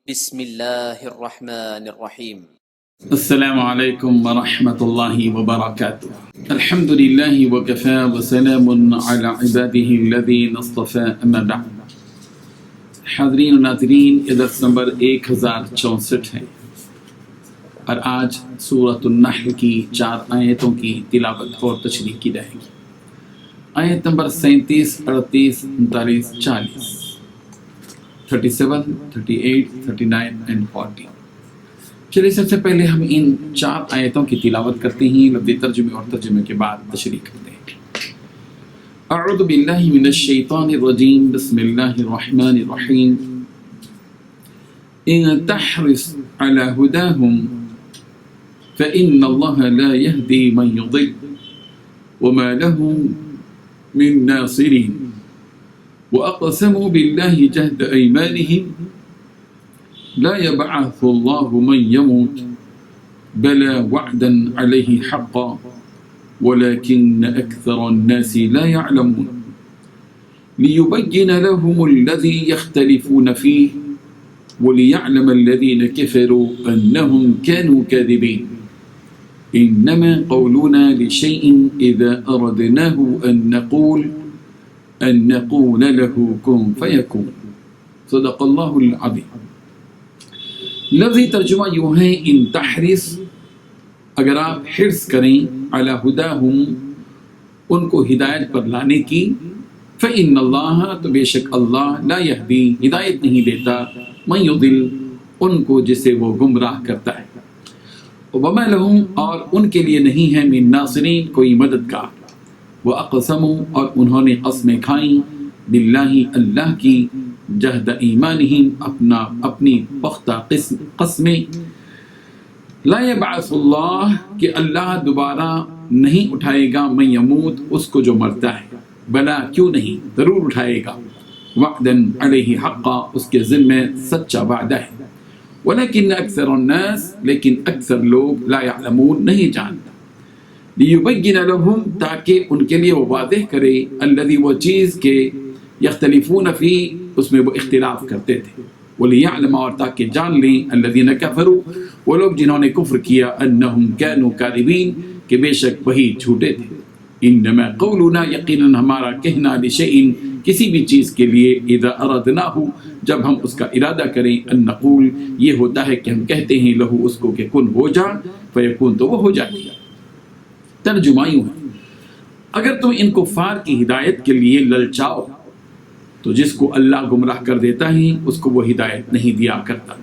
بسم الله الرحمن الرحيم. السلام عليكم ورحمة الله وبركاته. الحمد لله وكفى وسلام على عباده الذين اصطفى أما بعد. حاضرین و ناظرین، یہ درس نمبر 1064 ہے اور آج سورۃ النحل کی 4 آیتوں کی تلاوت اور تشریح کی جائے گی۔ آیت نمبر 37، 38، 39، 40، 37، 38، 39 and 40۔ چلیے سب سے پہلے ہم ان 4 آیتوں کی تلاوت کرتے ہیں، لفظی ترجمے اور ترجمے کے بعد تشریح کرتے ہیں۔ اعوذ باللہ من الشیطان الرجیم، بسم اللہ الرحمن الرحیم۔ ان تحرص على هداهم فإن الله لا يهدي من يضل وما لهم من ناصرين وأقسموا بالله جهد أيمانهم لا يبعث الله من يموت بلى وعدا عليه حقا ولكن أكثر الناس لا يعلمون ليبين لهم الذي يختلفون فيه وليعلم الذين كفروا أنهم كانوا كاذبين إنما قولنا لشيء إذا أردناه أن نقول له كن فيكون صدق اللہ العظیم۔ لفظی ترجمہ یوں ہے، ان تحرص، اگر آپ حرص کریں، علی ہداہم، ان کو ہدایت پر لانے کی، فإن اللہ، تو بے شک اللہ، لا یہدی، ہدایت نہیں دیتا، من یضل، ان کو جسے وہ گمراہ کرتا ہے، وما لہم، اور ان کے لیے نہیں ہے، من ناصرین، کوئی مددگار، وَأَقْسَمُوا، اور انہوں نے قسمیں کھائیں، باللہ، اللہ کی، جہد ایمانہم، اپنی پختہ قسمیں، لا یبعث اللہ، کہ اللہ دوبارہ نہیں اٹھائے گا، من یموت، اس کو جو مرتا ہے، بلا، کیوں نہیں، ضرور اٹھائے گا، وعدن علیہ حقا، اس کے ذمہ سچا وعدہ ہے، ولیکن اکثر الناس، لیکن اکثر لوگ، لا یعلمون، نہیں جانتا، لیبین لہم، تاکہ ان کے لیے وہ واضح کرے، الذی، وہ چیز کے، یختلفون فی، اس میں وہ اختلاف کرتے تھے، ولیعلم، اور تاکہ جان لیں، الذین کفروا، وہ لوگ جنہوں نے کفر کیا، انہم کانوا کاذبین، کہ بے شک وہی جھوٹے تھے، انما قولنا، یقیناً ہمارا کہنا، لشیء، کسی بھی چیز کے لیے، اذا اردناہ، جب ہم اس کا ارادہ کریں، ان نقول، یہ ہوتا ہے کہ ہم کہتے ہیں، لہو، اس کو، کہ کن، ہو جا، فیکون، تو وہ ہو جاتی ہے۔ ترجمہ یوں ہے، اگر تم ان کفار کی ہدایت کے لیے للچاؤ تو جس کو اللہ گمراہ کر دیتا ہے اس کو وہ ہدایت نہیں دیا کرتا،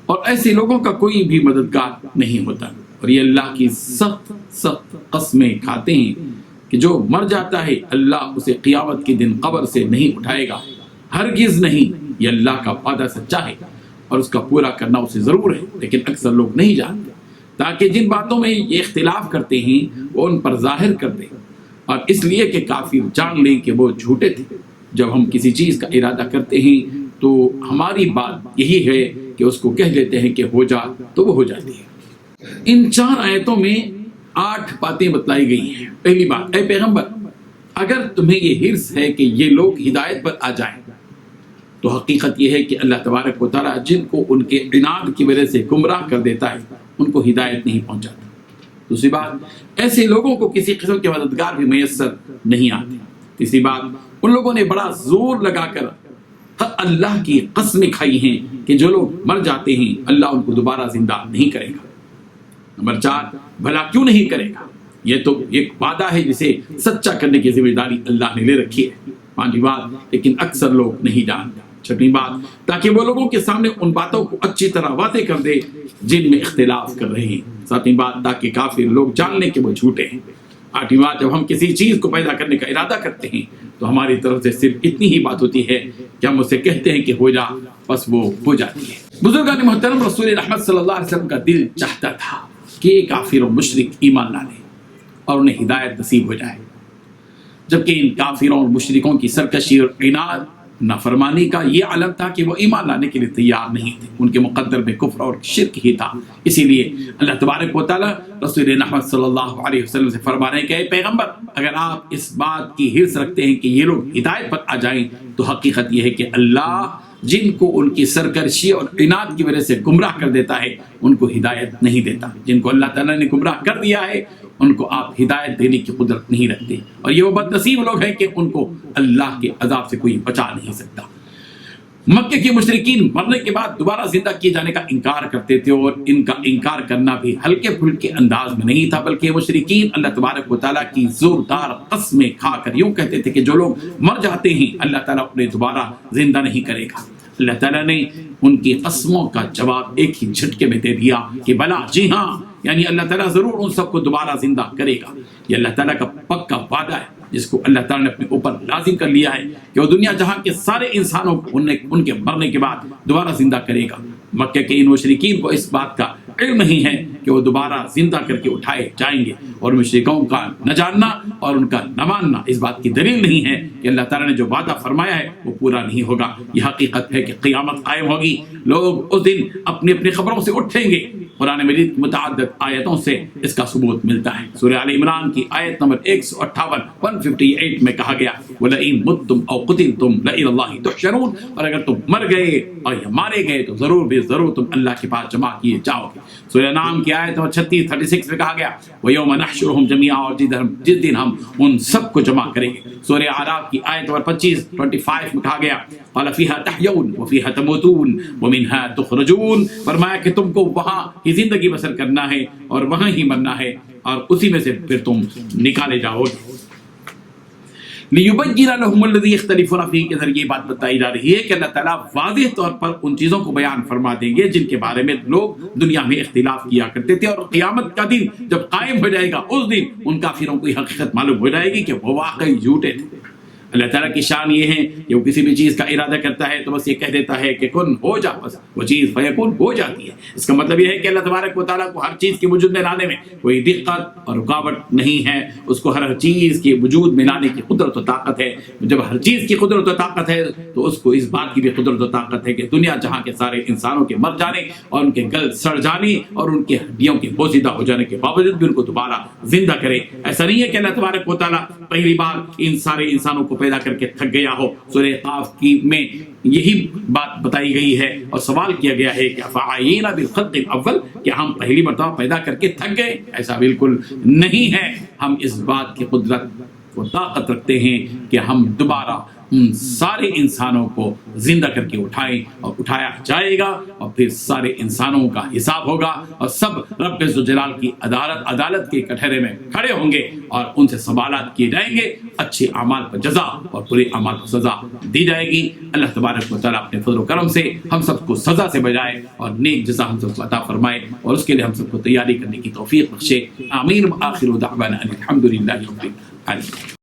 اور ایسے لوگوں کا کوئی بھی مددگار نہیں ہوتا، اور یہ اللہ کی سخت سخت قسمیں کھاتے ہیں کہ جو مر جاتا ہے اللہ اسے قیامت کے دن قبر سے نہیں اٹھائے گا، ہرگز نہیں، یہ اللہ کا وعدہ سچا ہے اور اس کا پورا کرنا اسے ضرور ہے، لیکن اکثر لوگ نہیں جانتے، تاکہ جن باتوں میں یہ اختلاف کرتے ہیں وہ ان پر ظاہر کر دیں، اور اس لیے کہ کافر جان لیں کہ وہ جھوٹے تھے۔ جب ہم کسی چیز کا ارادہ کرتے ہیں تو ہماری بات یہی ہے کہ اس کو کہہ لیتے ہیں کہ ہو جا، تو وہ ہو جاتی ہے۔ ان 4 آیتوں میں 8 باتیں بتلائی گئی ہیں۔ پہلی بات، اے پیغمبر، اگر تمہیں یہ حرص ہے کہ یہ لوگ ہدایت پر آ جائیں تو حقیقت یہ ہے کہ اللہ تبارک و تعالیٰ جن کو ان کے عناد کی وجہ سے گمراہ کر دیتا ہے ان کو ہدایت نہیں پہنچاتا۔ دوسری بات، ایسے لوگوں کو کسی قسم کے مددگار بھی میسر نہیں آتے۔ تیسری بات، ان لوگوں نے بڑا زور لگا کر اللہ کی قسمیں کھائی ہیں کہ جو لوگ مر جاتے ہیں اللہ ان کو دوبارہ زندہ نہیں کرے گا۔ نمبر 4، بھلا کیوں نہیں کرے گا، یہ تو ایک وعدہ ہے جسے سچا کرنے کی ذمہ داری اللہ نے لے رکھی ہے۔ 5ویں بات، لیکن اکثر لوگ نہیں جانتے۔ 6ویں بات، تاکہ وہ لوگوں کے سامنے ان باتوں کو اچھی طرح واضح کر دے جن میں اختلاف کر رہے ہیں۔ 7ویں بات، تاکہ کافر لوگ جان لیں کہ وہ جھوٹے ہیں۔ 8ویں بات، جب ہم کسی چیز کو پیدا کرنے کا ارادہ کرتے ہیں تو ہماری طرف سے صرف اتنی ہی بات ہوتی ہے کہ ہم اسے کہتے ہیں کہ ہو جا، بس وہ ہو جاتی ہے۔ بزرگان محترم، رسول رحمت صلی اللہ علیہ وسلم کا دل چاہتا تھا کہ کافر و مشرک ایمان لانے اور انہیں ہدایت نصیب ہو جائے، جبکہ ان کافروں اور مشرکوں کی سرکشی اور عناد، نافرمانی کا یہ علم تھا کہ وہ ایمان لانے کے لیے تیار نہیں تھے، ان کے مقدر میں کفر اور شرک ہی تھا۔ اسی لیے اللہ تبارک و تعالیٰ رسول محمد صلی اللہ علیہ وسلم سے فرما رہے ہیں کہ اے پیغمبر، اگر آپ اس بات کی حرص رکھتے ہیں کہ یہ لوگ ہدایت پر آ جائیں تو حقیقت یہ ہے کہ اللہ جن کو ان کی سرکشی اور عناد کی وجہ سے گمراہ کر دیتا ہے ان کو ہدایت نہیں دیتا۔ جن کو اللہ تعالیٰ نے گمراہ کر دیا ہے ان کو آپ ہدایت دینے کی قدرت نہیں رکھتے، اور یہ وہ بد نصیب لوگ ہیں کہ ان کو اللہ کے عذاب سے کوئی بچا نہیں سکتا۔ مکے کے مشرکین مرنے کے بعد دوبارہ زندہ کیے جانے کا انکار کرتے تھے، اور ان کا انکار کرنا بھی ہلکے پھلکے انداز میں نہیں تھا، بلکہ مشرکین اللہ تبارک و تعالیٰ کی زوردار قسمیں کھا کر یوں کہتے تھے کہ جو لوگ مر جاتے ہیں اللہ تعالیٰ انہیں دوبارہ زندہ نہیں کرے گا۔ اللہ تعالیٰ نے ان کی قسموں کا جواب ایک ہی جھٹکے میں دے دیا کہ بلا، جی ہاں، یعنی اللہ تعالیٰ ضرور ان سب کو دوبارہ زندہ کرے گا۔ یہ اللہ تعالیٰ کا پکا وعدہ ہے جس کو اللہ تعالیٰ نے اپنے اوپر لازم کر لیا ہے کہ وہ دنیا جہاں کے سارے انسانوں کو ان کے مرنے کے بعد دوبارہ زندہ کرے گا۔ مکے کے ان مشرکین کو اس بات کا علم نہیں ہے کہ وہ دوبارہ زندہ کر کے اٹھائے جائیں گے، اور مشرکوں کا نہ جاننا اور ان کا نہ ماننا اس بات کی دلیل نہیں ہے کہ اللہ تعالیٰ نے جو وعدہ فرمایا ہے وہ پورا نہیں ہوگا۔ یہ حقیقت ہے کہ قیامت قائم ہوگی، لوگ اس دن اپنی اپنی خبروں سے اٹھیں گے۔ قرآن مجید کی متعدد آیتوں سے اس کا ثبوت ملتا ہے۔ سورہ آل عمران کی آیت نمبر 158 میں کہا گیا وَلَئِن مُتُّمْ أَوْ قُتِلْتُمْ لَإِلَى اللَّهِ تُحْشَرُونَ، اور اگر تم مر گئے اور یا مارے گئے تو ضرور بے ضرور تم اللہ کے پاس جمع کیے جاؤ گے۔ سورہ انعام کی آیت نمبر 36 میں کہا گیا وَيَوْمَ نَحْشُرُهُمْ جَمِيعًا، اور جس دن ہم ان سب کو جمع کریں گے۔ سورہ اعراف کی آیت نمبر 25 میں کہا گیا قَالَ فِيهَا تَحْيَوْنَ وَفِيهَا تَمُوتُونَ وَمِنْهَا تُخْرَجُونَ، فرمایا کہ تم کو وہاں ہی زندگی بسر کرنا ہے اور وہاں ہی مرنا ہے اور اسی میں سے پھر تم نکالے جاؤ گے۔ لِيُبَيِّنَ لَهُمُ الَّذِي يَخْتَلِفُونَ فِيهِ کے ذریعے بات بتائی جا رہی ہے کہ اللہ تعالیٰ واضح طور پر ان چیزوں کو بیان فرما دیں گے جن کے بارے میں لوگ دنیا میں اختلاف کیا کرتے تھے، اور قیامت کا دن جب قائم ہو جائے گا اس دن ان کافروں کو یہ حقیقت معلوم ہو جائے گی کہ وہ واقعی جھوٹے تھے۔ اللہ تعالیٰ کی شان یہ ہے کہ وہ کسی بھی چیز کا ارادہ کرتا ہے تو بس یہ کہہ دیتا ہے کہ کن ہو جا، بس وہ چیز فیکون ہو جاتی ہے۔ اس کا مطلب یہ ہے کہ اللہ تبارک و تعالیٰ کو ہر چیز کی وجود میں لانے میں کوئی دقت اور رکاوٹ نہیں ہے، اس کو ہر چیز کی وجود میں لانے کی قدرت و طاقت ہے۔ جب ہر چیز کی قدرت و طاقت ہے تو اس کو اس بات کی بھی قدرت و طاقت ہے کہ دنیا جہاں کے سارے انسانوں کے مر جانے اور ان کے گل سڑ جانے اور ان کے ہڈیوں کے بوسیدہ ہو جانے کے باوجود بھی ان کو دوبارہ زندہ کرے۔ ایسا نہیں ہے کہ اللہ تبارک و تعالیٰ پہلی بار ان سارے انسانوں کو پیدا کر کے تھک گیا ہو۔ سورہ قاف میں یہی بات بتائی گئی ہے اور سوال کیا گیا ہے کہ افعینا بالخلق الاول، کہ ہم پہلی مرتبہ پیدا کر کے تھک گئے؟ ایسا بالکل نہیں ہے۔ ہم اس بات کی قدرت و طاقت رکھتے ہیں کہ ہم دوبارہ ان سارے انسانوں کو زندہ کر کے اٹھائیں، اور اٹھایا جائے گا اور پھر سارے انسانوں کا حساب ہوگا اور سب رب عز و جلال کی عدالت کے کٹہرے میں کھڑے ہوں گے اور ان سے سوالات کیے جائیں گے۔ اچھے اعمال پر جزا اور برے اعمال پر سزا دی جائے گی۔ اللہ تبارک و تعالیٰ اپنے فضل و کرم سے ہم سب کو سزا سے بجائے اور نیک جزا ہم سب کو عطا فرمائے، اور اس کے لیے ہم سب کو تیاری کرنے کی توفیق بخشے۔ آمین۔ آخر دعوانا ان الحمد للہ رب العالمین۔